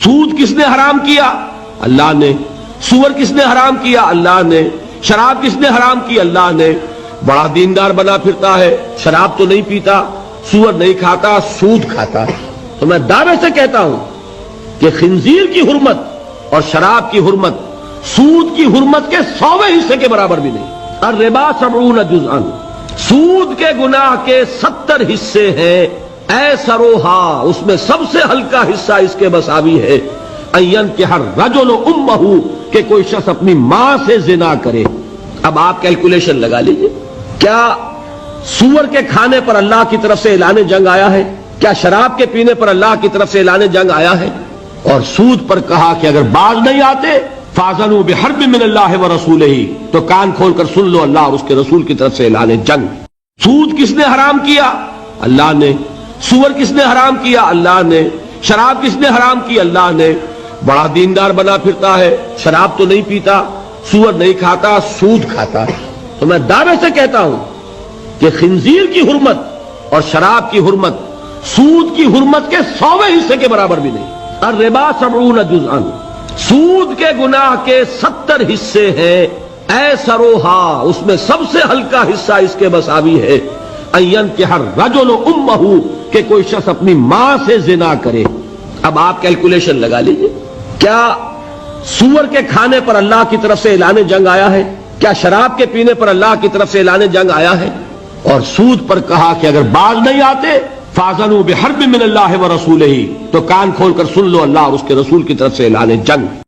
سود کس نے حرام کیا؟ اللہ نے۔ سور کس نے حرام کیا؟ اللہ نے۔ شراب کس نے حرام کی؟ اللہ نے۔ بڑا دیندار بنا پھرتا ہے، شراب تو نہیں پیتا، سور نہیں کھاتا، سود کھاتا ہے۔ تو میں دعوے سے کہتا ہوں کہ خنزیر کی حرمت اور شراب کی حرمت سود کی حرمت کے 100ویں حصے کے برابر بھی نہیں۔ الربا 70 جزءا، سود کے گناہ کے 70 حصے ہیں۔ ایسروہا، اس میں سب سے ہلکا حصہ اس کے مساوی ہے۔ ان ينكح الرجل امہ، کہ کوئی شخص اپنی ماں سے زنا کرے۔ اب آپ کیلکولیشن لگا لیجئے، کیا سور کے کھانے پر اللہ کی طرف سے اعلان جنگ آیا ہے؟ کیا شراب کے پینے پر اللہ کی طرف سے اعلان جنگ آیا ہے؟ اور سود پر کہا کہ اگر باز نہیں آتے فاذنوا بحرب من اللہ ورسولہ، تو کان کھول کر سن لو اللہ اور اس کے رسول کی طرف سے اعلان جنگ۔ سود کس نے حرام کیا؟ اللہ نے۔ سور کس نے حرام کیا؟ اللہ نے۔ شراب کس نے حرام کی؟ اللہ نے۔ بڑا دیندار بنا پھرتا ہے، شراب تو نہیں پیتا، سور نہیں کھاتا، سود کھاتا ہے۔ تو میں دعوے سے کہتا ہوں کہ خنزیر کی حرمت اور شراب کی حرمت سود کی حرمت کے 100ویں حصے کے برابر بھی نہیں۔ الربا 70 جزءا، سود کے گناہ کے 70 حصے ہیں۔ ایسروہا، اس میں سب سے ہلکا حصہ اس کے مساوی ہے۔ ان ينكح الرجل امہ، کہ کوئی شخص اپنی ماں سے زنا کرے۔ اب آپ کیلکولیشن لگا لیجئے، کیا سور کے کھانے پر اللہ کی طرف سے اعلان جنگ آیا ہے؟ کیا شراب کے پینے پر اللہ کی طرف سے اعلان جنگ آیا ہے؟ اور سود پر کہا کہ اگر باز نہیں آتے فاذنوا بحرب من اللہ ورسولہ، تو کان کھول کر سن لو اللہ اور اس کے رسول کی طرف سے اعلان جنگ۔